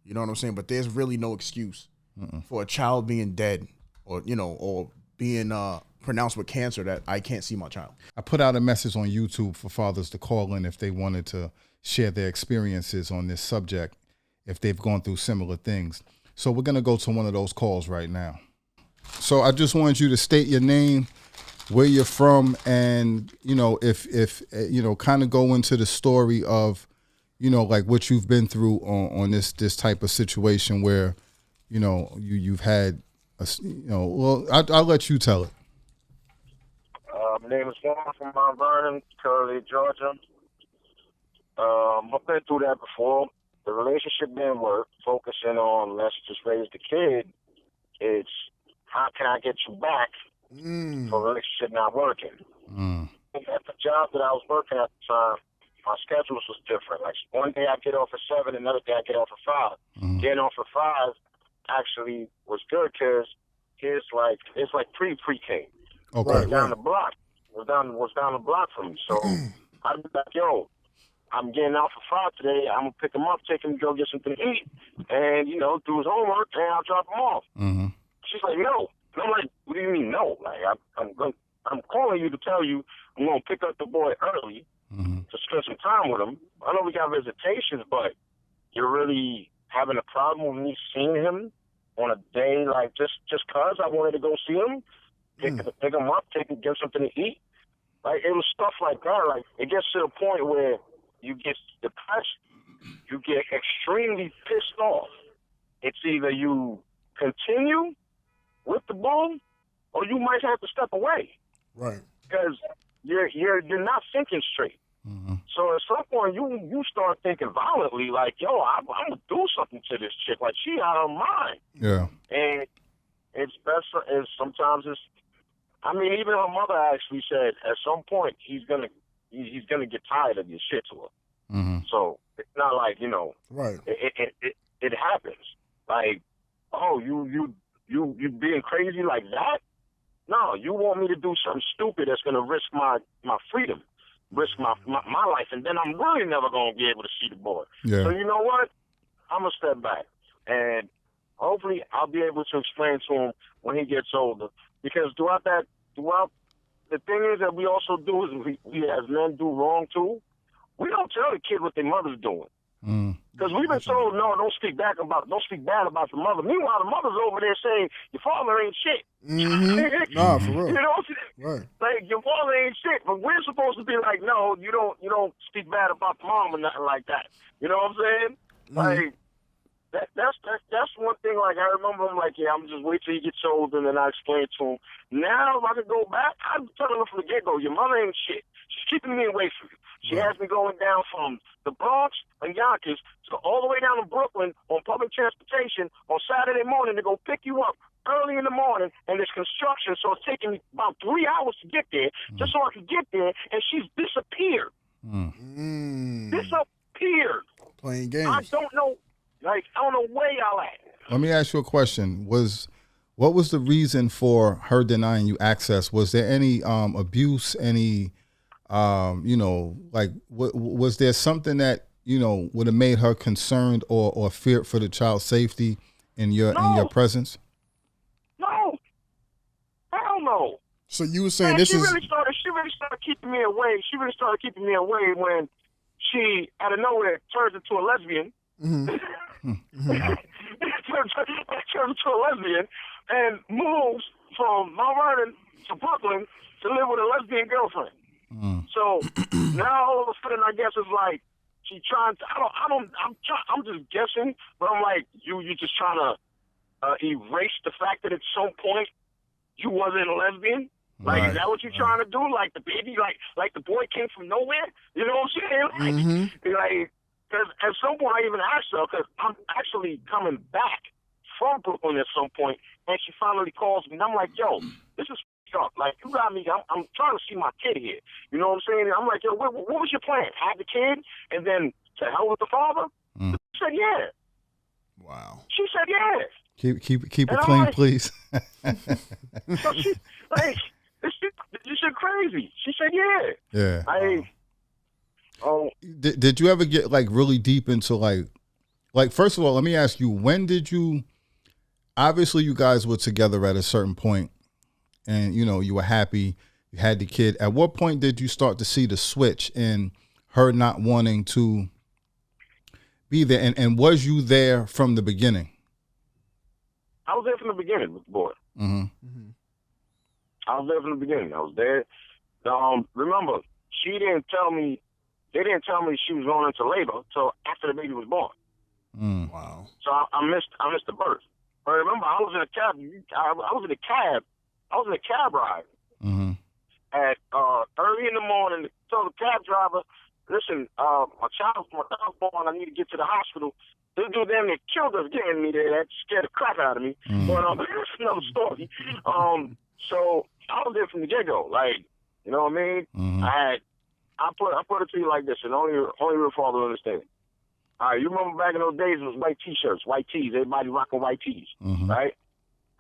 You know what I'm saying? But there's really no excuse for a child being dead or, or being pronounced with cancer that I can't see my child. I put out a message on YouTube for fathers to call in if they wanted to share their experiences on this subject, if they've gone through similar things. So we're going to go to one of those calls right now. So I just wanted you to state your name, where you're from, and, if kind of go into the story of, like what you've been through on this type of situation where, you've had, I'll let you tell it. My name is Juan from Mount Vernon, Curly, Georgia. I've been through that before. The relationship didn't work. Focusing on let's just raise the kid. It's how can I get you back for a relationship not working. At the job that I was working at the time, my schedules was different. Like one day I get off at 7, another day I get off at 5. Getting off at 5 actually was good because it's like pre-K. Okay. Right down the block. Was down the block from me. So I'd be like, yo, I'm getting out for 5 today. I'm gonna pick him up, take him to go get something to eat, and do his homework, and I'll drop him off. She's like, no. And I'm like, what do you mean no? Like I'm calling you to tell you I'm gonna pick up the boy early to spend some time with him. I know we got visitations, but you're really having a problem with me seeing him on a day like just cause I wanted to go see him, pick him up, give him something to eat. Like it was stuff like that. Like it gets to the point where you get depressed, you get extremely pissed off. It's either you continue with the bull, or you might have to step away. Right. Because you're not thinking straight. So at some point you start thinking violently, like, yo, I'm gonna do something to this chick. Like she out of her mind. Yeah. And it's best. Sometimes it's. I mean, even her mother actually said at some point he's gonna get tired of your shit to her. So it's not like Right. It happens. Like, oh, you being crazy like that? No, you want me to do something stupid that's gonna risk my freedom, risk my life, and then I'm really never gonna be able to see the boy. Yeah. So you know what? I'm gonna step back, and hopefully I'll be able to explain to him when he gets older. Because throughout the thing is that we also do is we as men do wrong too. We don't tell the kid what their mother's doing. Because we've been told, no, don't speak bad about the mother. Meanwhile, the mother's over there saying, your father ain't shit. Nah, for real. You know what I'm saying? Right. Like, your father ain't shit. But we're supposed to be like, no, you don't speak bad about the mom or nothing like that. You know what I'm saying? Like, that's one thing. Like, I remember I'm like, yeah, I'm just wait till he gets old and then I explain to him. Now, if I can go back, I'm telling him from the get-go, your mother ain't shit. She's keeping me away from you. She has me going down from the Bronx and Yonkers to all the way down to Brooklyn on public transportation on Saturday morning to go pick you up early in the morning, and there's construction, so it's taking me about 3 hours to get there just so I can get there, and she's disappeared. Disappeared. Playing games. I don't know where y'all at. Let me ask you a question. What was the reason for her denying you access? Was there any abuse, any was there something that, would have made her concerned or feared for the child's safety in your presence? No. Hell no. So you were saying she really started keeping me away. She really started keeping me away when she, out of nowhere, turns into a lesbian. Turns into a lesbian and moves from Mount Vernon to Brooklyn to live with a lesbian girlfriend. So now all of a sudden, I guess it's like she trying to. I'm just guessing, but I'm like, you just trying to erase the fact that at some point you wasn't a lesbian. Like, is that what you're trying to do? Like the baby, like the boy came from nowhere. You know what I'm saying? Like, because at some point I even asked her, because I'm actually coming back from Brooklyn at some point, and she finally calls me, and I'm like, yo, this is up. Like, you got me. I'm trying to see my kid here. You know what I'm saying? I'm like, yo, what was your plan? Have the kid and then to hell with the father? She said, yeah. Wow. She said, yeah. Keep it clean, like, please. So she like this shit crazy. She said, yeah. Yeah. Did you ever get like really deep into like Like, first of all, let me ask you, when did you, obviously you guys were together at a certain point and, you know, you were happy, you had the kid. At what point did you start to see the switch in her not wanting to be there? And was you there from the beginning? I was there from the beginning with the boy. Mm-hmm. I was there from the beginning. I was there. Remember, they didn't tell me she was going into labor until after the baby was born. Mm. Wow. So I missed the birth. But remember, I was in a cab. I was in a cab ride Mm-hmm. at early in the morning. Told the cab driver, "Listen, my child's born. I need to get to the hospital." This dude damn near killed us getting me there. That scared the crap out of me. Mm. But that's another story. So I was there from the get-go. Like, you know what I mean? Mm-hmm. I put it to you like this, and only real father will understand. All right, you remember back in those days, it was white T-shirts, white tees. Everybody rocking white tees, Mm-hmm. right?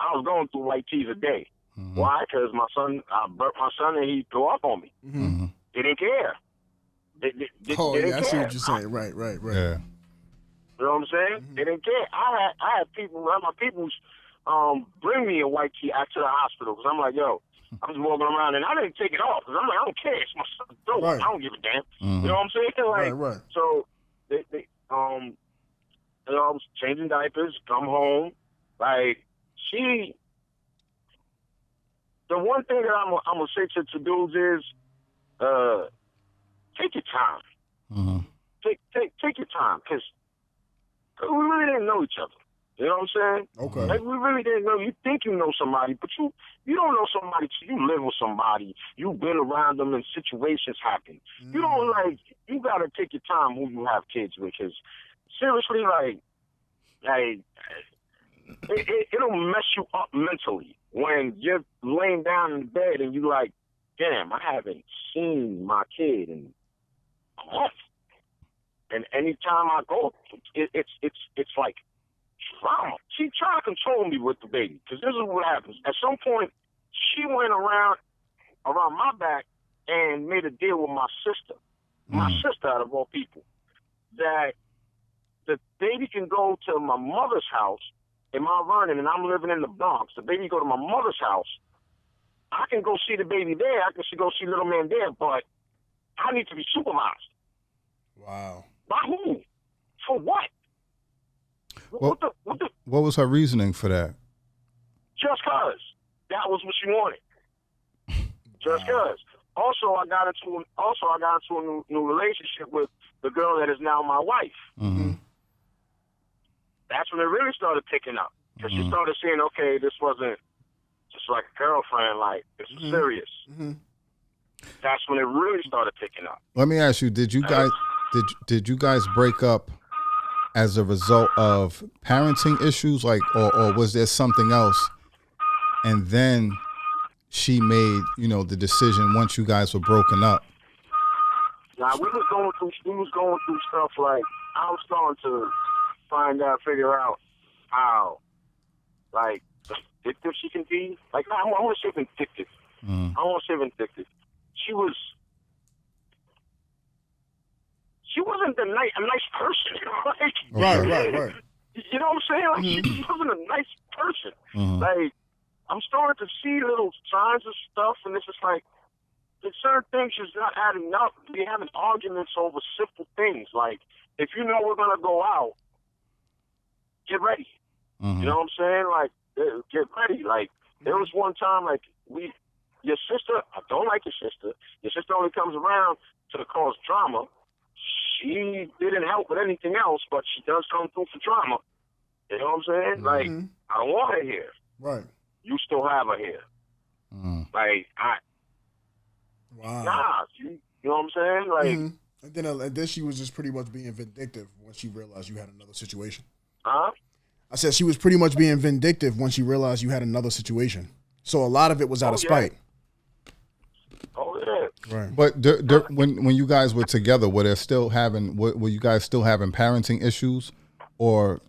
I was going through white tees a day. Mm-hmm. Why? Because I burnt my son and he threw up on me. Mm-hmm. They didn't care. They didn't I see care. what you're saying. Right. Yeah. You know what I'm saying? They didn't care. I had people, one of my peoples, bring me a white tee out to the hospital because I'm like, yo, I'm just walking around and I didn't take it off because I'm like, I don't care. It's my son's throat. Right. I don't give a damn. Mm-hmm. You know what I'm saying? Like, Right. So they you know, I was changing diapers, come home, like the one thing that I'm gonna say to dudes is, take your time. Mm-hmm. Take your time, because we really didn't know each other. You know what I'm saying? Okay. Like, we really didn't know. You think you know somebody, but you don't know somebody till you live with somebody. You've been around them and situations happen. You don't, like, you got to take your time who you have kids with, because seriously, like it'll mess you up mentally when you're laying down in bed and you like, damn, I haven't seen my kid in a month. And anytime I go, it's like drama. She tried to control me with the baby, because this is what happens. At some point, she went around my back and made a deal with my sister. My sister, out of all people, that the baby can go to my mother's house in Mount Vernon, and I'm living in the Bronx. The baby go to my mother's house. I can go see the baby there. I can go see little man there, but I need to be supervised. Wow. By who? For what? Well, What the? what was her reasoning for that? Just cause. That was what she wanted. Just cause. Also, I got into a new relationship with the girl that is now my wife. Mm-hmm. That's when it really started picking up. Because she started saying, okay, this wasn't just like a girlfriend, like, this was serious. Mm-hmm. That's when it really started picking up. Let me ask you, did you guys break up as a result of parenting issues, like, or was there something else? And then she made, the decision once you guys were broken up. Now, we was going through stuff like, I was starting to figure out how, like, vindictive she can be. Like, I want to say vindictive. I want to say vindictive. She wasn't a nice person. Like, Right. You know what I'm saying? Like, she wasn't a nice person. Like, I'm starting to see little signs of stuff, and it's just like, there's certain things just not adding up. We having arguments over simple things. Like, if you know we're going to go out, get ready. You know what I'm saying? Like, get ready. Like, there was one time, like, your sister, I don't like your sister. Your sister only comes around to cause drama. She didn't help with anything else, but she does come through for drama. You know what I'm saying? Like, I don't want her here. Right. You still have her here. Like, Wow. you know what I'm saying? Like, And then she was just pretty much being vindictive once she realized you had another situation. huh? I said she was pretty much being vindictive once she realized you had another situation. So a lot of it was out of spite. Oh, yeah. Right. But when you guys were together, were you guys still having parenting issues, or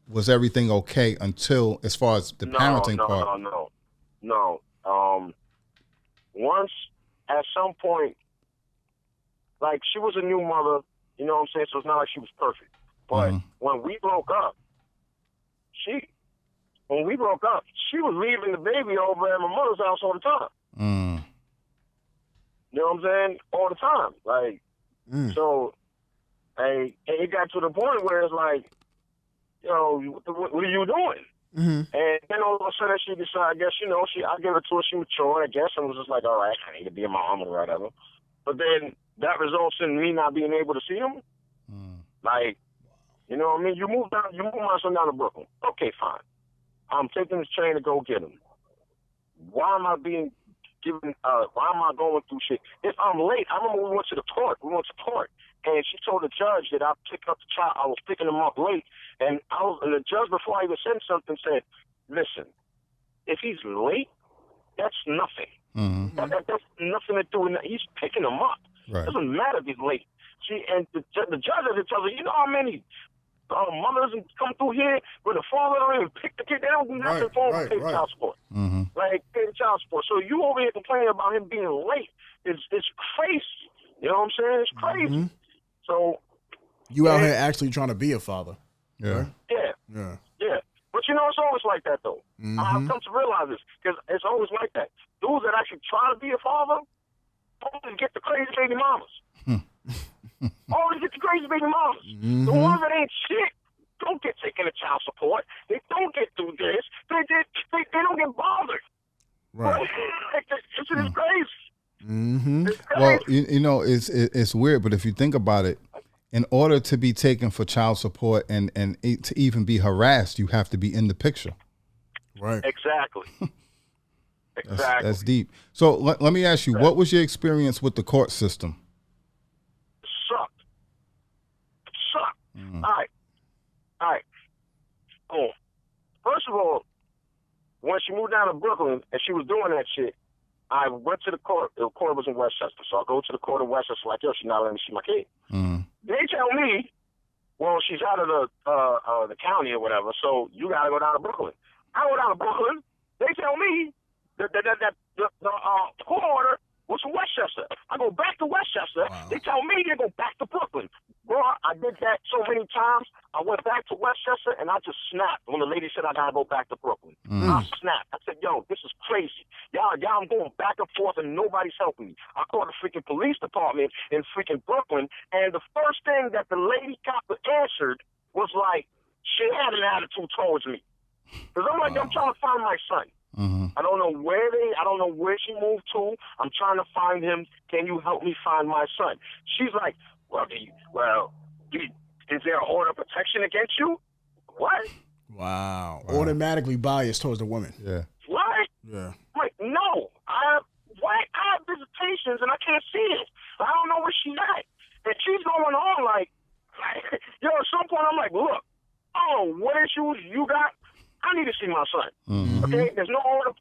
was everything okay until, as far as the parenting part? No. Once, at some point, like, she was a new mother, you know what I'm saying? So it's not like she was perfect. But when we broke up, she was leaving the baby over at my mother's house all the time. You know what I'm saying? All the time. Like, so, it got to the point where it's like, yo, what are you doing? And then all of a sudden she decided, I guess, I gave it to her, she matured, I guess, and was just like, all right, I need to be in my mom or whatever. But then that results in me not being able to see him. Like, you know what I mean? You move my son down to Brooklyn. Okay, fine. I'm taking this train to go get him. Why am I going through shit? If I'm late, I remember we went to court, and she told the judge that I picked up the child, I was picking him up late, and the judge, before I even said something, said, listen, if he's late, that's nothing. That's nothing to do with that. He's picking him up. Right. It doesn't matter if he's late. And the judge had to tell her, you know how many mothers come through here where the father don't even pick the kid. They don't do nothing for him to pay child support. Like, pay the child support. So you over here complaining about him being late. It's crazy. You know what I'm saying? It's crazy. So you out here actually trying to be a father. Yeah. Yeah. But it's always like that, though. I've come to realize this, because it's always like that. Dudes that actually try to be a father always get the crazy baby mamas. Always get the crazy baby mamas. The ones that ain't shit don't get taken to child support. They don't get through this. They don't get bothered. Right. It's crazy. It's crazy. Well, it's weird, but if you think about it, in order to be taken for child support and to even be harassed, you have to be in the picture. Right. Exactly. That's deep. So let me ask you, what was your experience with the court system? Sucked. All right. Oh, first of all, when she moved down to Brooklyn and she was doing that shit, I went to the court. The court was in Westchester, so I go to the court in Westchester, like, yo, she's not letting me see my kid. They tell me, well, she's out of the county or whatever, so you got to go down to Brooklyn. I go down to Brooklyn. They tell me that the court order was from Westchester. I go back to Westchester. Wow. They tell me to go back to Brooklyn. Bro, I did that so many times. I went back to Westchester, and I just snapped when the lady said I got to go back to Brooklyn. I snapped. I said, yo, this is crazy. Y'all, I'm going back and forth, and nobody's helping me. I called the freaking police department in freaking Brooklyn, and the first thing that the lady cop answered was like, she had an attitude towards me. Because I'm like, I'm trying to find my son. I don't know where she moved to. I'm trying to find him. Can you help me find my son? She's like, is there an order of protection against you? What? Wow. Automatically biased towards the woman. Yeah. What? Yeah. I'm like, no. I have visitations and I can't see it. I don't know where she's at. And she's going on like, at some point I'm like, look, what issues you got? I need to see my son. Okay? There's no order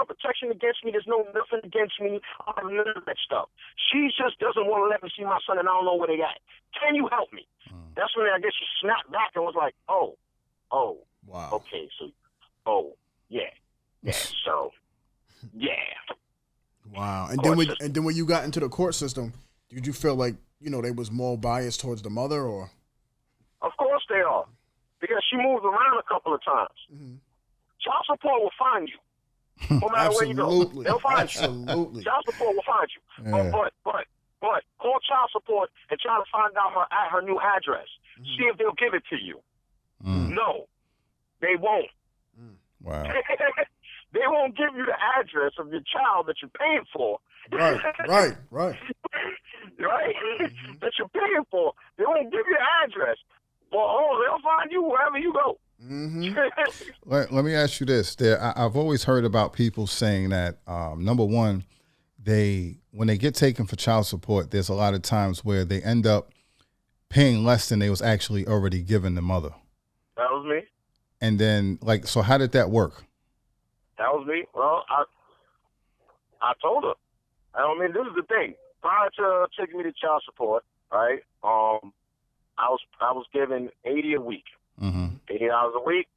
protection against me. There's nothing against me. None of that stuff. She just doesn't want to let me see my son, and I don't know where they at. Can you help me? That's when I guess she snapped back and was like, oh, wow. Okay, so, so, yeah. Wow. And then when you got into the court system, did you feel like, they was more biased towards the mother, or? Of course they are. Because she moved around a couple of times. Child support will find you. No matter where you go. They'll find you. Absolutely. Child support will find you. Yeah. But call child support and try to find out her new address. See if they'll give it to you. No, they won't. Wow. They won't give you the address of your child that you're paying for. Right. Right? That you're paying for. They won't give you the address. Well, they'll find you wherever you go. Let me ask you this. I've always heard about people saying that, number one, when they get taken for child support, there's a lot of times where they end up paying less than they was actually already given the mother. That was me. And then, so how did that work? That was me. Well, I told her. This is the thing. Prior to taking me to child support, right, I was given $80 a week, $80 a week,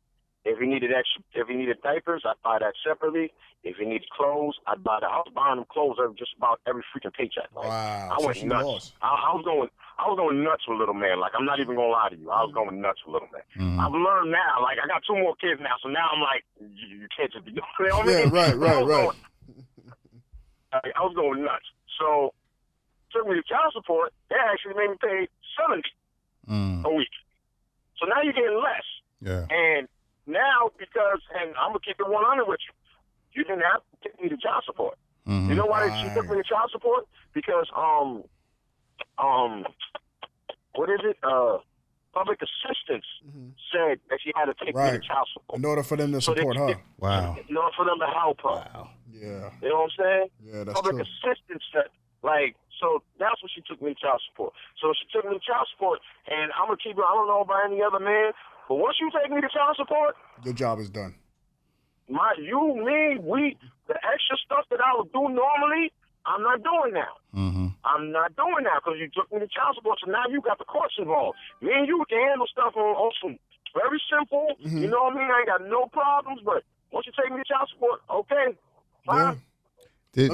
If he needed diapers, I'd buy that separately. If he needed clothes, I'd buy that. I was buying him clothes just about every freaking paycheck. Like, Wow. I went nuts. I was going nuts with little man. Like, I'm not even gonna lie to you. I was going nuts with little man. Mm-hmm. I've learned now. Like, I got 2 more kids now, so now I'm like, you can't just be doing it. You know what I Yeah, mean? right. I was going nuts. So took me to child support. They actually made me pay $70 a week. So now you're getting less. Yeah. And now, and I'm gonna keep it 100 with you, you didn't have to take me to child support. Mm-hmm. You know why she took me to child support? Because what is it? Public assistance said that she had to take me to child support in order for them to support her. Wow. In order for them to help her. Wow. Yeah. You know what I'm saying? Yeah, that's Public true. assistance said, like, so that's what she took me to child support. So she took me to child support, and I'm gonna keep it. I don't know about any other man, but once you take me to child support, your job is done. The extra stuff that I would do normally, I'm not doing now. Mm-hmm. I'm not doing now because you took me to child support, so now you got the courts involved. Me and you can handle stuff on some very simple. Mm-hmm. You know what I mean? I ain't got no problems, but once you take me to child support, okay, fine. Yeah.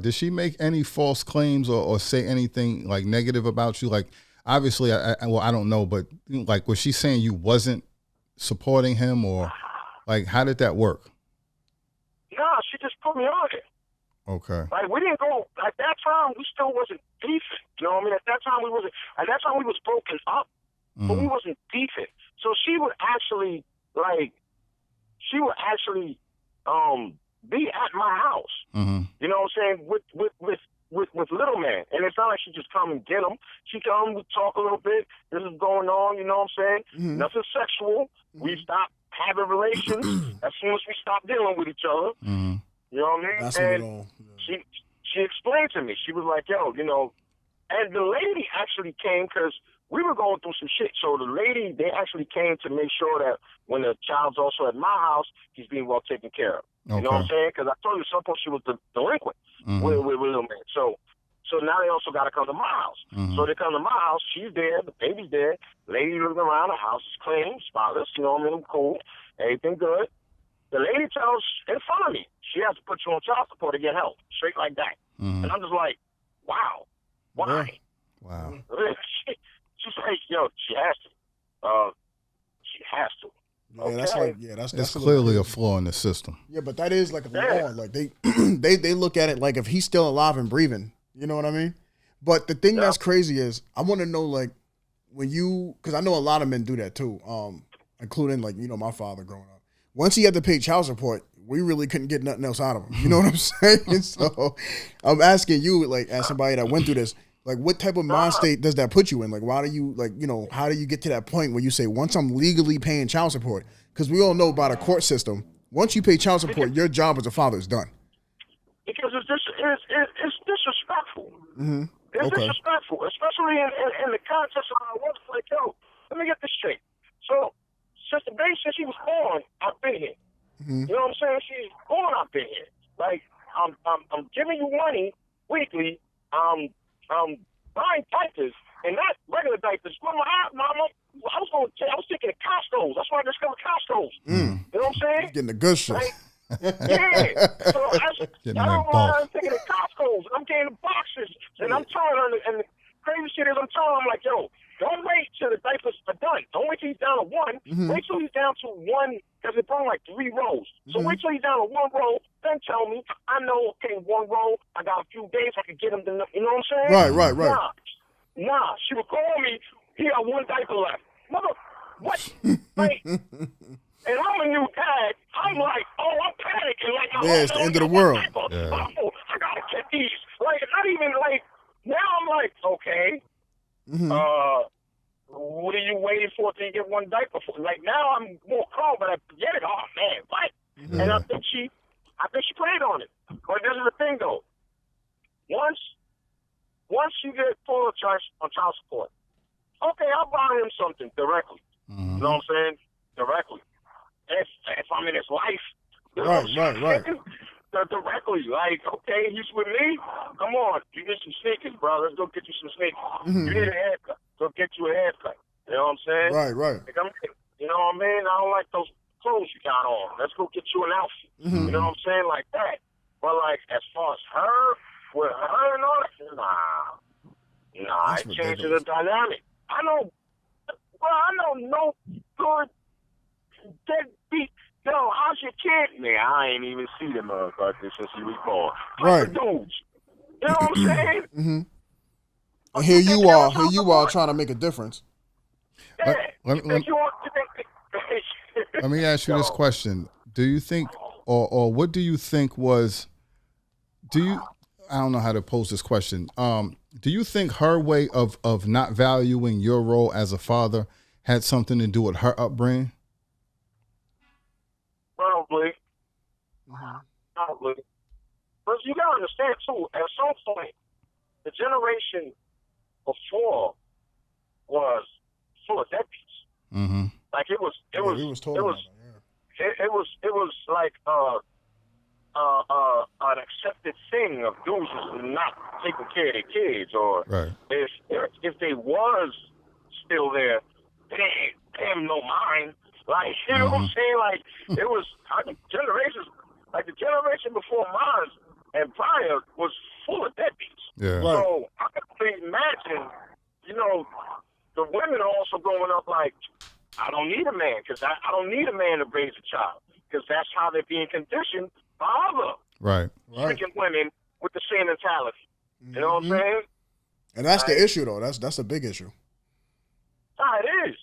Did she make any false claims or say anything like negative about you? Like, obviously, I don't know, but like, was she saying you wasn't supporting him, or like, how did that work? Nah, she just put me on it. Okay. Like, we didn't go, at that time, we still wasn't beefing. You know what I mean? At that time, we was broken up, but we wasn't beefing. So she would actually be at my house. Mm-hmm. You know what I'm saying? With little man. And it's not like she just come and get him. She come, we talk a little bit. This is going on, you know what I'm saying? Mm-hmm. Nothing sexual. We stopped having relations as soon as we stopped dealing with each other. Mm-hmm. You know what I mean? That's and she explained to me. She was like, yo, you know, and the lady actually came because we were going through some shit. So the lady, they actually came to make sure that when the child's also at my house, he's being well taken care of. Okay. You know what I'm saying? Because I told you at some point she was delinquent with little man. So now they also got to come to my house. Mm-hmm. So they come to my house. She's there. The baby's there. Lady looking around. The house is clean, spotless. You know what I mean? Cool. Everything good. The lady tells in front of me, she has to put you on child support to get help. Straight like that. Mm-hmm. And I'm just like, wow. Why? Wow. She's like, yo, she has to. She has to. Yeah, okay. That's clearly a flaw in the system. Yeah, but that is like a law. Like they look at it like if he's still alive and breathing. You know what I mean? But the thing that's crazy is I want to know, like, when you, because I know a lot of men do that too, including, like, you know, my father growing up. Once he had to pay child support, we really couldn't get nothing else out of him. You know what I'm saying? So I'm asking you, like, as somebody that went through this, like, what type of mind state does that put you in? Like, why do you, like, you know, how do you get to that point where you say, once I'm legally paying child support, because we all know about a court system, once you pay child support, your job as a father is done. Because it's disrespectful. Mm-hmm. It's disrespectful, especially in the context of my work. Like, yo, let me get this straight. So, since she was born, I've been here. Mm-hmm. You know what I'm saying? She's born, I've been here. Like, I'm giving you money weekly. Buying diapers, and not regular diapers. Mama, I was thinking of Costco's. That's why I discovered Costco's. You know what I'm saying? Getting the good shit. Like, yeah. So I'm thinking of Costco's. I'm getting the boxes, and I'm telling her, and the crazy shit is I'm telling her, I'm like, yo, don't wait till the diapers are done. Don't wait till he's down to one. Mm-hmm. Wait till he's down to one, because they're probably like 3 rows. So wait till he's down to 1 row, then tell me, I know, okay, 1 row, I got a few days, I could get him to, you know what I'm saying? Right. Nah, she would call me, he got 1 diaper left. Mother, what? Like, and I'm a new dad. I'm like, oh, I'm panicking. Like, it's the end of the world. Yeah. Oh, I gotta get these. Like, not even like, now I'm like, okay. Mm-hmm. What are you waiting for till you get 1 diaper for? Like, now I'm more calm, but I forget it. Oh man, what? Mm-hmm. And I think she played on it. But this is the thing though. Once you get pulled on child support, okay, I'll buy him something directly. Mm-hmm. You know what I'm saying? Directly. If I'm in his life. Right. Directly, like, okay, he's with me. Come on, you get some sneakers, bro. Let's go get you some sneakers. Mm-hmm. You need a haircut. Go get you a haircut. You know what I'm saying? Right. Like, you know what I mean? I don't like those clothes you got on. Let's go get you an outfit. Mm-hmm. You know what I'm saying? Like that. But like as far as her, with her and all that, nah, That's it changes the ridiculous. dynamic. I know no good deadbeat. Yo, how's your kid? Man, I ain't even see the motherfucker since he was born. Right. Like the dudes. You know what I'm saying? Mm-hmm. But And here think you they are. was Here out you the are boy. trying to make a difference. Yeah. Let You think you want to Let me ask you this question. Do you think, or what do you think was, I don't know how to pose this question. Do you think her way of not valuing your role as a father had something to do with her upbringing? Probably. Mm-hmm. Probably. But you gotta understand too, at some point, the generation before was full of deadbeats. Mm-hmm. Like it was talking about that, it was like an accepted thing of dudes not taking care of their kids, or Right. if they was still there, they ain't no mind. Like you know what I'm saying? Like it was generations, like the generation before mine and prior was full of deadbeats. Yeah. Right. So I can only imagine, the women are also growing up like, I don't need a man because I don't need a man to raise a child, because that's how they're being conditioned by other Right. freaking women with the same mentality. You know what I'm saying? And that's the issue, though. That's a big issue. Nah, it is.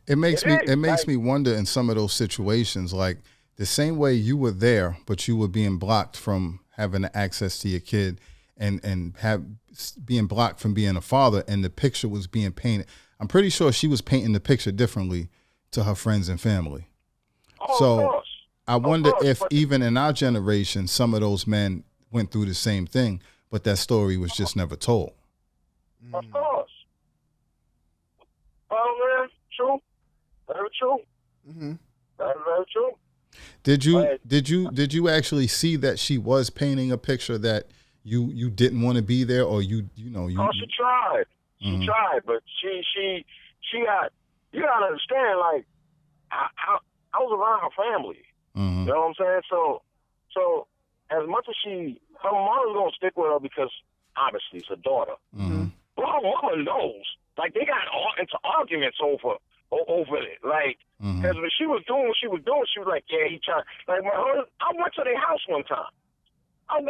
It makes Like- me wonder in some of those situations, like the same way you were there, but you were being blocked from having access to your kid, and being blocked from being a father, and the picture was being painted. I'm pretty sure she was painting the picture differently to her friends and family. Oh, So of course. I wonder course, if but- even in our generation, some of those men went through the same thing, but that story was just never told. Of course. Oh, man, true. Very true. Mm-hmm. Very true. Did you actually see that she was painting a picture that you didn't want to be there, or you Oh, she tried. She tried, but she got. You gotta understand, like I was around her family. You know what I'm saying? So as much as her mother's gonna stick with her because obviously it's her daughter. But her mother knows. Like they got into arguments over it. Like because when she was doing what she was doing, she was like, yeah, he tried. Like I went to their house one time. And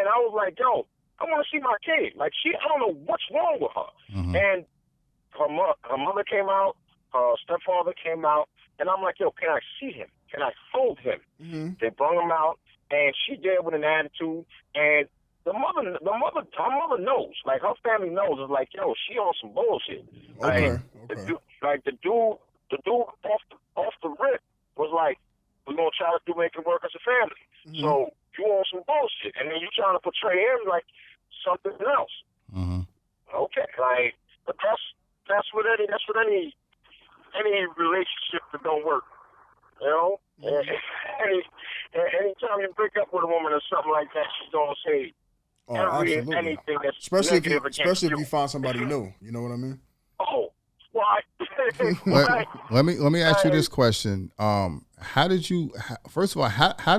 I was like, yo, I want to see my kid. Like I don't know what's wrong with her. And her mother came out, her stepfather came out, and I'm like, yo, can I see him? Can I hold him? They brought him out, and she there with an attitude, and her mother knows. Like her family knows. It's like, yo, she on some bullshit. Okay. The dude off the rip was like, we're gonna try to make it work as a family. So you on some bullshit, and then you trying to portray him like something else. Okay, like, but that's with any relationship that don't work. You know, anytime you break up with a woman or something like that, she's gonna say absolutely. anything that's Especially negative against if you find somebody new. You know what I mean? Oh, why? Let me ask you this question. How did you? First of all, how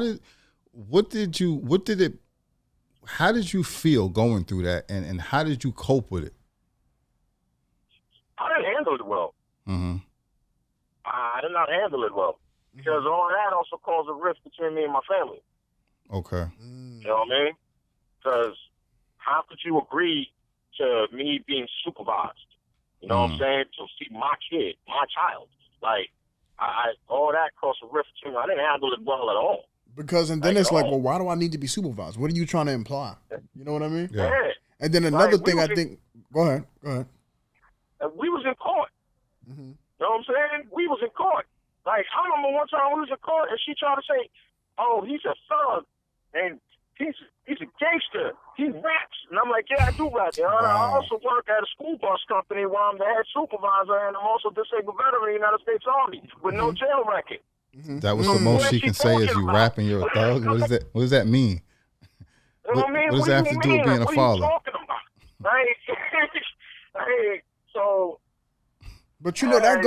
did you feel going through that, and how did you cope with it? I didn't handle it well. I did not handle it well because all that also caused a rift between me and my family. Okay. You know what I mean? Because how could you agree to me being supervised? You know what I'm saying? To see my kid, my child. Like, I all that caused a rift between me. I didn't handle it well at all. Because and then it's like, well, why do I need to be supervised? What are you trying to imply? You know what I mean? Yeah. And then another thing I think. Go ahead. And we was in court. You know what I'm saying? We was in court. Like, I remember one time we was in court and she tried to say, oh, he's a thug and he's a gangster. He raps. And I'm like, yeah, I do rap. You know? I also work at a school bus company where I'm the head supervisor, and I'm also disabled veteran of the United States Army with no jail record. That was the most she can say is you rap and you're a thug. What does that mean? You know what I mean? What does that have to do with being a father? What are you talking about? Right? Hey, so But you know that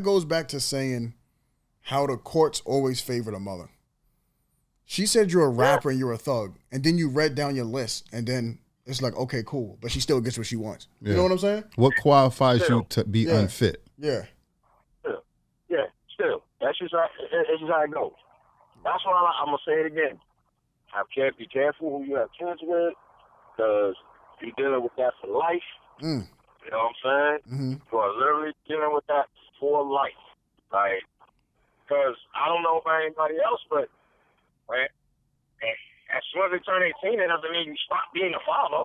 goes back to saying how the courts always favor the mother. She said you're a rapper and you're a thug, and then you read down your list, and then it's like, okay, cool, but she still gets what she wants. Yeah. You know what I'm saying? What qualifies you to be unfit? Yeah. Still. That's just how it goes. That's why I'm gonna say it again. Be careful who you have kids with, because you're dealing with that for life. Mm. You know what I'm saying? Mm-hmm. You are literally dealing with that for life. Like, because I don't know about anybody else, but right, as soon as they turn 18, it doesn't mean you stop being a father.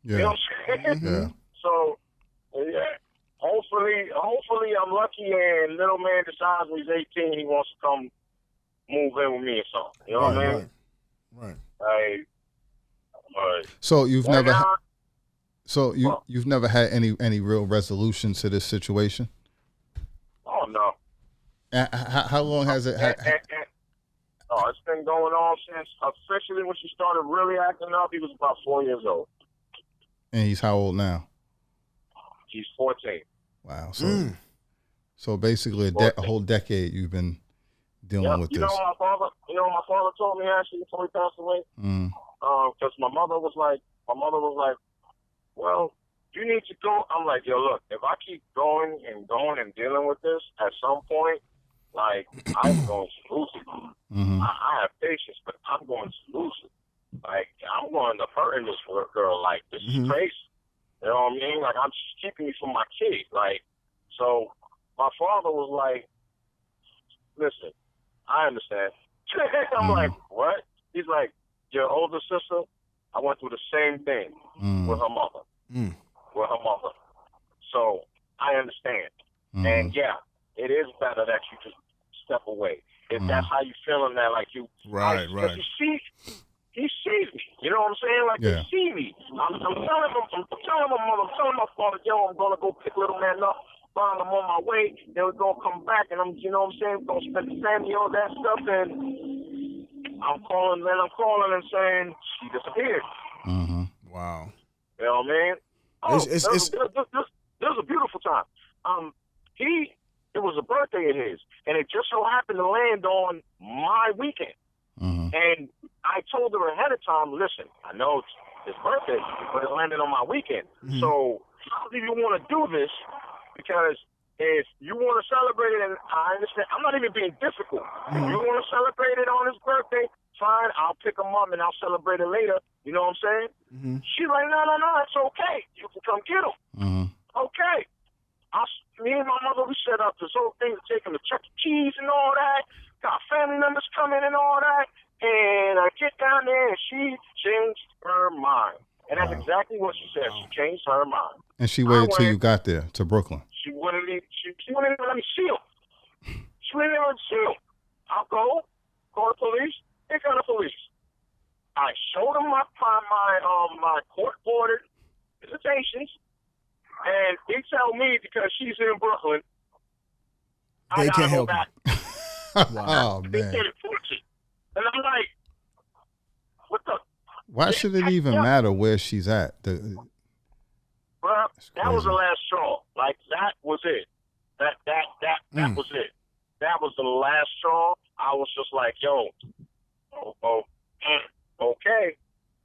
Yeah. You know what I'm saying? Yeah. So, yeah. Hopefully I'm lucky and little man decides when he's 18 he wants to come move in with me or something. You know what I mean? Right. So you've never had any real resolution to this situation? Oh no. How long has it? It's been going on since officially when she started really acting up. He was about 4 years old. And he's how old now? He's 14. Wow. So basically a whole decade you've been dealing with this. My father told me actually before he passed away. Because my mother was like, well, you need to go. I'm like, yo, look, if I keep going and dealing with this, at some point, like, I'm going to lose it. Mm-hmm. I have patience, but I'm going to lose it. Like, I'm going to hurt this girl. Like, this is crazy. You know what I mean? Like, I'm just keeping me from my kid. Like, so my father was like, listen, I understand. I'm like, what? He's like, your older sister, I went through the same thing with her mother. So I understand. And yeah, it is better that you just step away. If that's how you feeling that, like you, right. Because he sees me. You know what I'm saying? Like, they see me. I'm telling my father, yo, I'm gonna go pick little man up, find him on my way. Then we're gonna come back, and you know what I'm saying? We're gonna spend the family, all that stuff, and I'm calling and saying she disappeared. Mm-hmm. Wow. You know what I mean? This was a beautiful time. It was a birthday of his, and it just so happened to land on my weekend. Mm-hmm. And I told her ahead of time, listen, I know it's his birthday, but it landed on my weekend. Mm-hmm. So how do you want to do this? Because if you want to celebrate it, and I understand, I'm not even being difficult. If you want to celebrate it on his birthday, fine, I'll pick him up and I'll celebrate it later. You know what I'm saying? Mm-hmm. She's like, no, it's okay. You can come get him. Mm-hmm. Okay. Me and my mother, we set up this whole thing to take him to Chuck E. Cheese and all that. Got family members coming and all that. And I get down there and she changed her mind. And that's exactly what she said. She changed her mind. And she waited till you got there to Brooklyn. She wouldn't even let me see him. She wouldn't even let me see him. I'll call the police. They call the police. I showed them my court-ordered visitations. And they tell me because she's in Brooklyn, they can't help you. Wow. Oh, They man. can't enforce it. And I'm like, what the? Why should it even matter where she's at? Bro, that was the last straw. Like, that was it. That was it. That was the last straw. I was just like, yo, okay,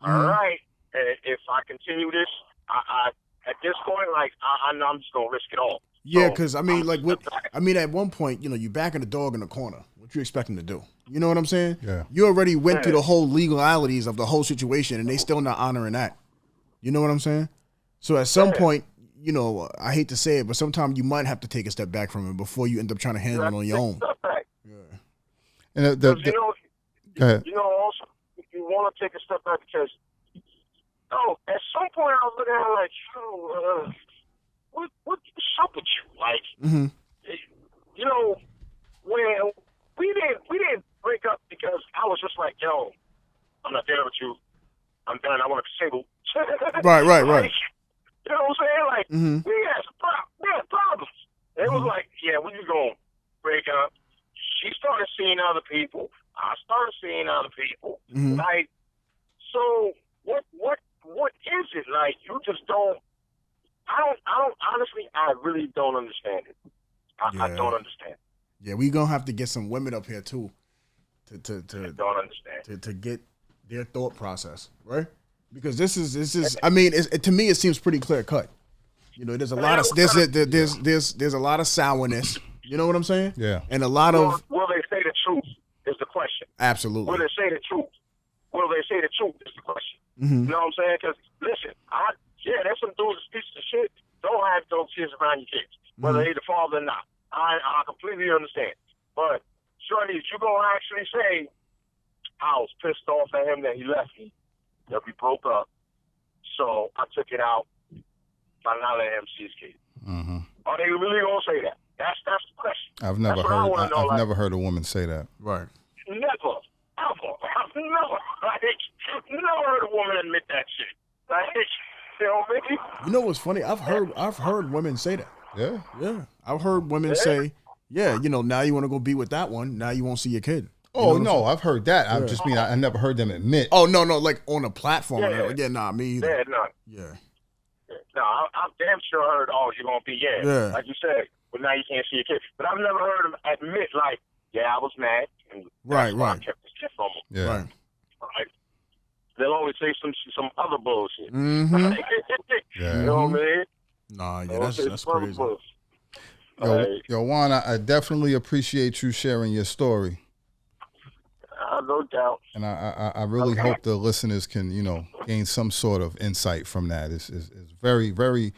all right. If I continue this, I at this point, like, I know I'm just gonna risk it all. Yeah, because at one point, you backing the dog in the corner. What you expect him to do? You know what I'm saying? Yeah. You already went through the whole legalities of the whole situation, and they still not honoring that. You know what I'm saying? So at some point, I hate to say it, but sometimes you might have to take a step back from it before you end up trying to handle it on your own. Yeah. And go ahead. Also, you want to take a step back because, at some point I was looking at her like, what's up with you? Like, when we didn't break up because I was just like, yo, I'm not there with you. I'm done. I want to be single. Right. Like, you know what I'm saying? Like, we had problems. It was like, yeah, we just gonna break up. She started seeing other people. I started seeing other people. Like, so what is it? Like, you just don't. honestly, I really don't understand it. I don't understand. Yeah, we gonna have to get some women up here too, I don't understand. to get their thought process, right? Because this is. I mean, to me, it seems pretty clear cut. You know, there's a lot of there's a lot of sourness. You know what I'm saying? Yeah. And a lot of. Will they say the truth? Is the question. Absolutely. Will they say the truth? Will they say the truth? Is the question. Mm-hmm. You know what I'm saying? Because listen, there's some dudes that pieces of shit. Don't have those kids around your kids, whether they the father or not. I completely understand. But shorty, you gonna actually say, I was pissed off at him that he left me, that we broke up, so I took it out by not letting him see his kids. Mm-hmm. Are they really gonna say that? That's the question. I've never heard a woman say that. Right. Never, ever. I've never heard a woman admit that shit. Like, you know what I mean? You know what's funny? I've heard women say that. Yeah. Yeah. I've heard women say, yeah, you know, now you want to go be with that one. Now you won't see your kid. Oh, no, I've heard that. I just mean I never heard them admit. Oh, no, like on a platform. Yeah, nah, me either. Yeah, no. Yeah. No, I'm damn sure heard, you're going to be, like you said, but now you can't see your kid. But I've never heard him admit, like, I was mad. And right. I kept this shit from him. Yeah. Right. They'll always say some other bullshit. Mm-hmm. You know what I mean? Nah, yeah, that's crazy. Yo, Juan, I definitely appreciate you sharing your story. No doubt. And I really hope the listeners can, you know, gain some sort of insight from that. It's very, very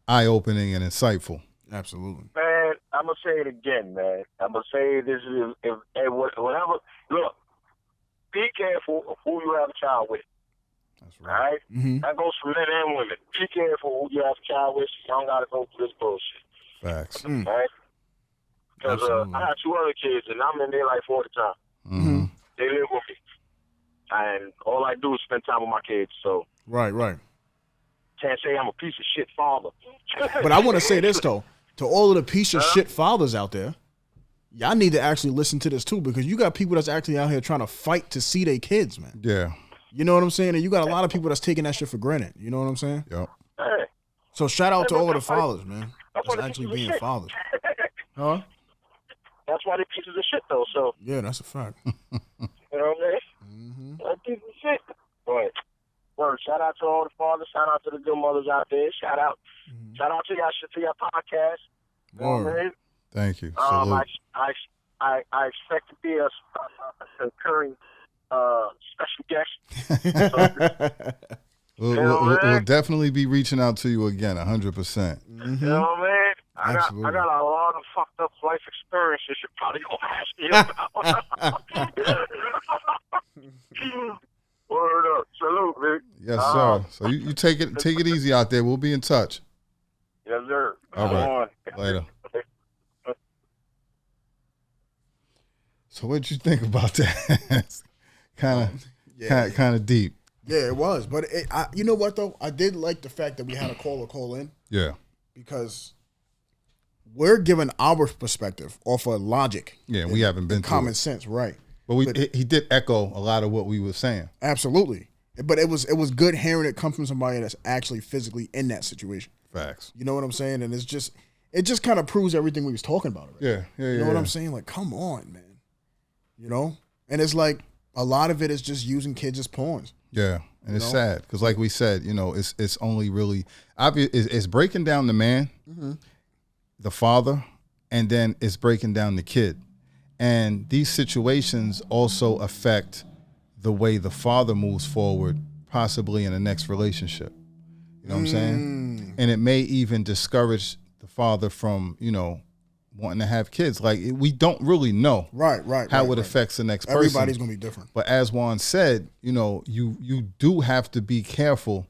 eye-opening and insightful. Absolutely. Man, I'm going to say it again, man. I'm going to say this whatever. Look, be careful of who you have a child with. That's right. All right? Mm-hmm. That goes for men and women. Be careful who you have a child with. You don't got to go through this bullshit. Facts. All right? Because I got 2 other kids, and I'm in their life all the time. Mm-hmm. They live with me. And all I do is spend time with my kids, so. Right. Can't say I'm a piece of shit father. But I want to say this, though. To all of the piece of shit fathers out there, y'all need to actually listen to this, too, because you got people that's actually out here trying to fight to see their kids, man. Yeah. You know what I'm saying? And you got a lot of people that's taking that shit for granted. You know what I'm saying? Yep. Hey. So shout out to all of the fathers, man. That's actually being fathers. Huh? That's why they're pieces of shit, though, so. Yeah, that's a fact. You know what I mean? Mm-hmm. They're pieces of shit. But, word, shout out to all the fathers. Shout out to the good mothers out there. Shout out to your podcast. You know what I mean? Thank you. Salute. I expect to be a concurring special guest. We'll definitely be reaching out to you again, 100%. Mm-hmm. You know what I mean? I got a lot of fucked up life experiences you're probably gonna ask me about. Word up. Salute, man. Yes, sir. So you take it easy out there. We'll be in touch. Yes, sir. All right. Later. So what'd you think about that? kind of deep. Yeah, it was. But you know what, though? I did like the fact that we had a caller call in. Yeah. Because we're giving our perspective off of logic. Yeah, we haven't been common sense, right? But he did echo a lot of what we were saying. Absolutely. But it was good hearing it come from somebody that's actually physically in that situation. Facts. You know what I'm saying? And it just kind of proves everything we was talking about already. Yeah. You know what I'm saying? Like, come on, man. You know? And it's like a lot of it is just using kids as pawns. Yeah, and it's sad because, like we said, you know, it's only really obvious. It's breaking down the man, the father, and then it's breaking down the kid. And these situations also affect the way the father moves forward, possibly in the next relationship. You know what I'm saying? And it may even discourage the father from, you know, wanting to have kids. Like, we don't really know how it affects the next person. Everybody's going to be different. But as Juan said, you know, you do have to be careful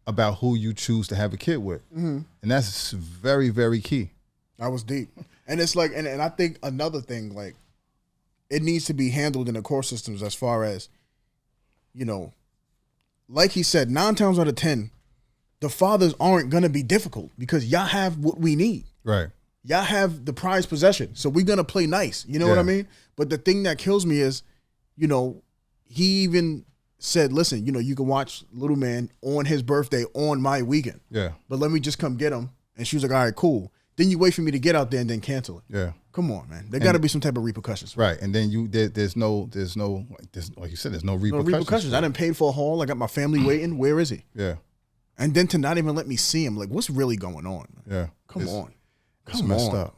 about who you choose to have a kid with. Mm-hmm. And that's very, very key. That was deep. And it's like, and I think another thing, like, it needs to be handled in the court systems as far as, you know, like he said, 9 times out of 10, the fathers aren't going to be difficult because y'all have what we need. Right. Y'all have the prized possession, so we're going to play nice. You know what I mean? But the thing that kills me is, you know, he even said, listen, you can watch Little Man on his birthday on my weekend. Yeah. But let me just come get him. And she was like, all right, cool. Then you wait for me to get out there and then cancel it. Yeah. Come on, man. There got to be some type of repercussions. Right. And then there's no like you said, there's no repercussions. No repercussions. I done paid for a haul. I got my family waiting. Where is he? Yeah. And then to not even let me see him, like, what's really going on? Yeah. Come on. It's messed up.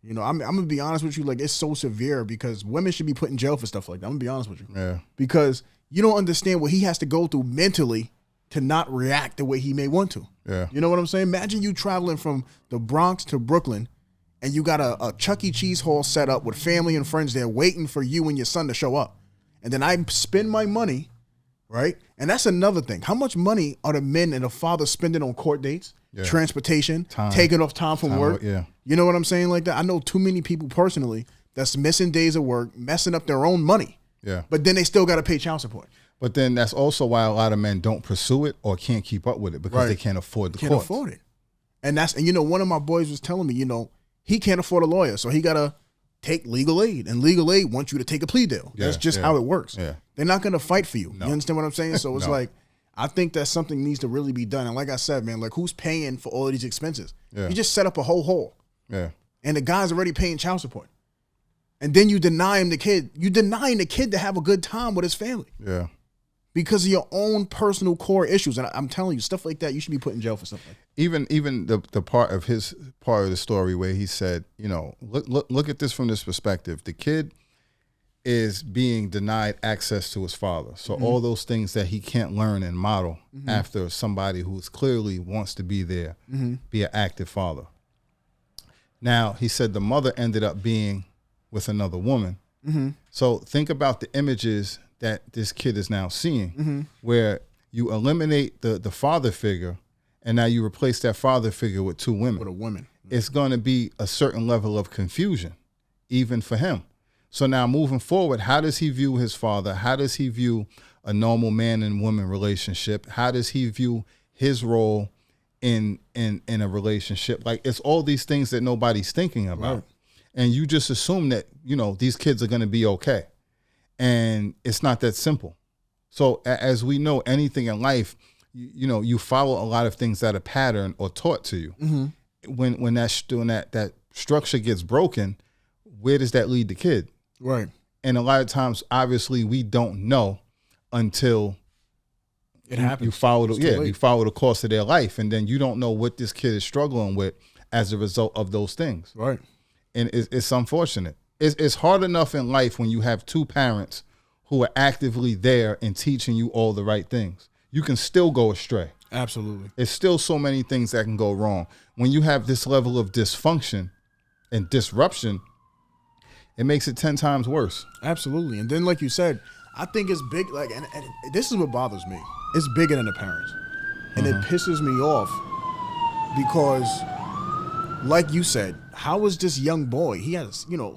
I'm going to be honest with you. Like, it's so severe because women should be put in jail for stuff like that. I'm going to be honest with you. Yeah. Because you don't understand what he has to go through mentally to not react the way he may want to. Yeah. You know what I'm saying? Imagine you traveling from the Bronx to Brooklyn and you got a Chuck E. Cheese hall set up with family and friends there waiting for you and your son to show up. And then I spend my money, right? And that's another thing. How much money are the men and the fathers spending on court dates, transportation, taking off time from work? Yeah. You know what I'm saying like that? I know too many people personally that's missing days of work, messing up their own money. Yeah. But then they still got to pay child support. But then that's also why a lot of men don't pursue it or can't keep up with it because they can't afford the courts. Can't afford it. And one of my boys was telling me, he can't afford a lawyer, so he got to take legal aid. And legal aid wants you to take a plea deal. That's just how it works. Yeah. They're not going to fight for you. No. You understand what I'm saying? So it's like, I think that something needs to really be done. And like I said, man, like who's paying for all of these expenses? Yeah. You just set up a whole hole. Yeah. And the guy's already paying child support. And then you deny him the kid. You denying the kid to have a good time with his family. Yeah. Because of your own personal core issues. And I'm telling you, stuff like that, you should be put in jail for stuff like that. Even the part of the story where he said, look at this from this perspective. The kid is being denied access to his father. So all those things that he can't learn and model after somebody who clearly wants to be there, be an active father. Now, he said the mother ended up being with another woman. So think about the images that this kid is now seeing, where you eliminate the father figure, and now you replace that father figure with two women. With a woman. It's going to be a certain level of confusion, even for him. So now moving forward, how does he view his father? How does he view a normal man and woman relationship? How does he view his role in a relationship? Like, it's all these things that nobody's thinking about. Right. And you just assume that, these kids are going to be okay. And it's not that simple. So as we know, anything in life, you follow a lot of things that are patterned or taught to you. When that structure gets broken, where does that lead the kid? Right. And a lot of times, obviously, we don't know until it happens. You follow the course of their life, and then you don't know what this kid is struggling with as a result of those things. Right. And it's unfortunate. It's hard enough in life when you have two parents who are actively there and teaching you all the right things. You can still go astray. Absolutely. There's still so many things that can go wrong. When you have this level of dysfunction and disruption, it makes it 10 times worse. Absolutely. And then, like you said, I think it's big. Like, and this is what bothers me. It's bigger than the parents, and it pisses me off because, like you said, how is this young boy?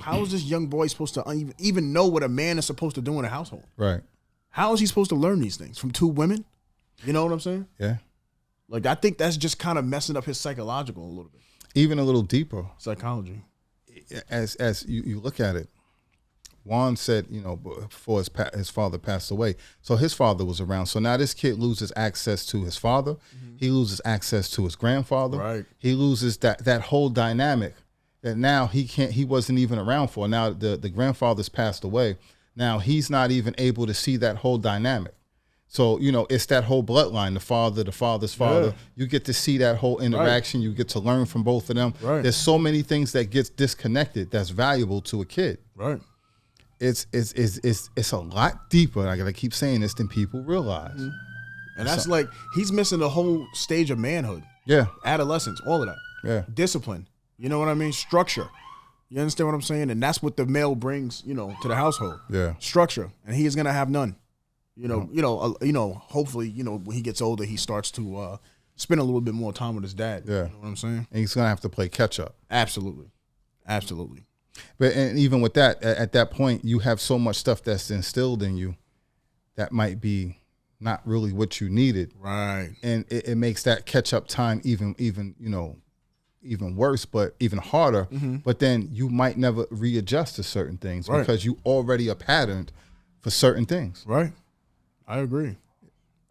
How is this young boy supposed to even know what a man is supposed to do in a household? Right. How is he supposed to learn these things from two women? You know what I'm saying? Yeah. Like, I think that's just kind of messing up his psychological a little bit. Even a little deeper. Psychology. As you look at it, Juan said, before his father passed away, so his father was around. So now this kid loses access to his father. He loses access to his grandfather. Right. He loses that whole dynamic that now he wasn't even around for. Now the grandfather's passed away. Now he's not even able to see that whole dynamic. So, it's that whole bloodline, the father's father. Yeah. You get to see that whole interaction. Right. You get to learn from both of them. Right. There's so many things that gets disconnected that's valuable to a kid. Right. It's a lot deeper, I gotta keep saying this, than people realize. And that's like, he's missing the whole stage of manhood. Yeah. Adolescence, all of that. Yeah. Discipline. You know what I mean? Structure. You understand what I'm saying? And that's what the male brings, to the household. Yeah. Structure. And he is gonna have none. Hopefully, when he gets older, he starts to spend a little bit more time with his dad. Yeah. You know what I'm saying? And he's gonna have to play catch up. Absolutely. Absolutely. But and even with that, at that point, you have so much stuff that's instilled in you that might be not really what you needed. Right. And it makes that catch up time even worse, but even harder. But then you might never readjust to certain things because you already are patterned for certain things. Right. I agree.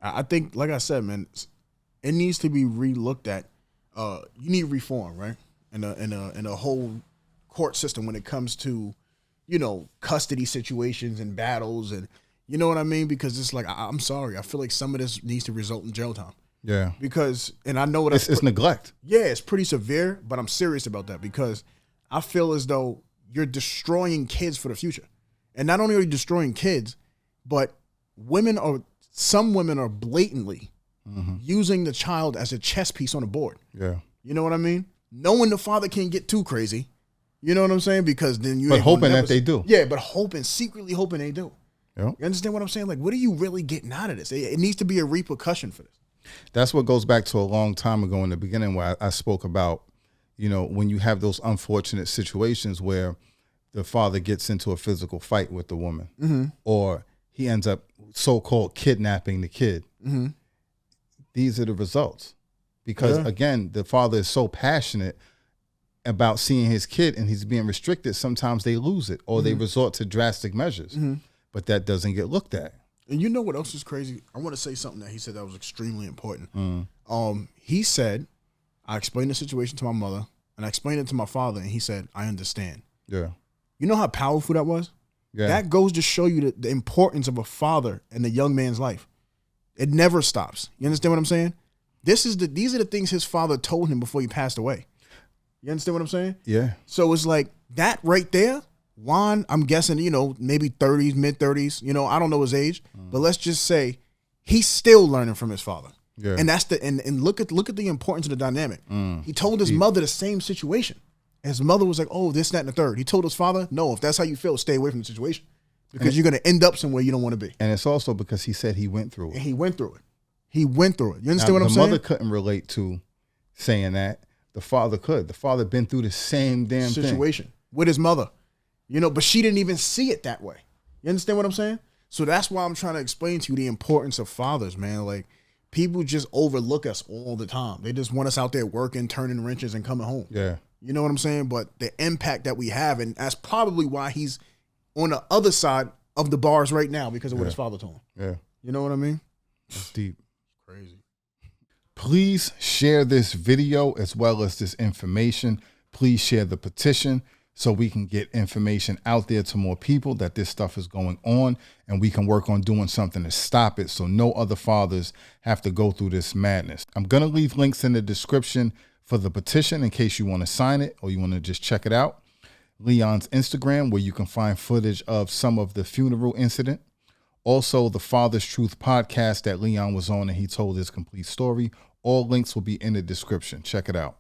I think, like I said, man, it needs to be re-looked at. You need reform, right? In a whole court system when it comes to, custody situations and battles, and you know what I mean? Because it's like, I'm sorry, I feel like some of this needs to result in jail time. Yeah. Because, and I know that's it's neglect. Yeah, it's pretty severe, but I'm serious about that because I feel as though you're destroying kids for the future. And not only are you destroying kids, but some women are blatantly using the child as a chess piece on a board. Yeah. You know what I mean? Knowing the father can't get too crazy. You know what I'm saying? Because then you But hoping that they do. Yeah, but secretly hoping they do. Yep. You understand what I'm saying? Like, what are you really getting out of this? It needs to be a repercussion for this. That's what goes back to a long time ago in the beginning where I spoke about, when you have those unfortunate situations where the father gets into a physical fight with the woman or he ends up so-called kidnapping the kid. Mm-hmm. These are the results. Because, again, the father is so passionate about seeing his kid and he's being restricted. Sometimes they lose it or they resort to drastic measures. Mm-hmm. But that doesn't get looked at. And you know what else is crazy? I want to say something that he said that was extremely important. He said, I explained the situation to my mother and I explained it to my father and he said, I understand. Yeah. You know how powerful that was? Yeah. That goes to show you the importance of a father in a young man's life. It never stops. You understand what I'm saying? These are the things his father told him before he passed away. You understand what I'm saying? Yeah. So it's like that right there. Juan, I'm guessing, maybe 30s, mid-30s. I don't know his age, but let's just say he's still learning from his father. Yeah. And that's and look at the importance of the dynamic. He told his mother the same situation. His mother was like, "Oh, this, that, and the third." He told his father, "No, if that's how you feel, stay away from the situation because you're going to end up somewhere you don't want to be." And it's also because he said he went through it. And he went through it. You understand what I'm saying? The mother couldn't relate to saying that. The father could. The father been through the same damn situation with his mother. But she didn't even see it that way. You understand what I'm saying? So that's why I'm trying to explain to you the importance of fathers, man. Like, people just overlook us all the time. They just want us out there working, turning wrenches, and coming home. Yeah. You know what I'm saying? But the impact that we have, and that's probably why he's on the other side of the bars right now because of what his father told him. Yeah. You know what I mean? That's deep. Crazy. Please share this video as well as this information. Please share the petition so we can get information out there to more people that this stuff is going on and we can work on doing something to stop it so no other fathers have to go through this madness. I'm going to leave links in the description for the petition in case you want to sign it or you want to just check it out. Leon's Instagram, where you can find footage of some of the funeral incident. Also, the Father's Truth podcast that Leon was on and he told his complete story. All links will be in the description. Check it out.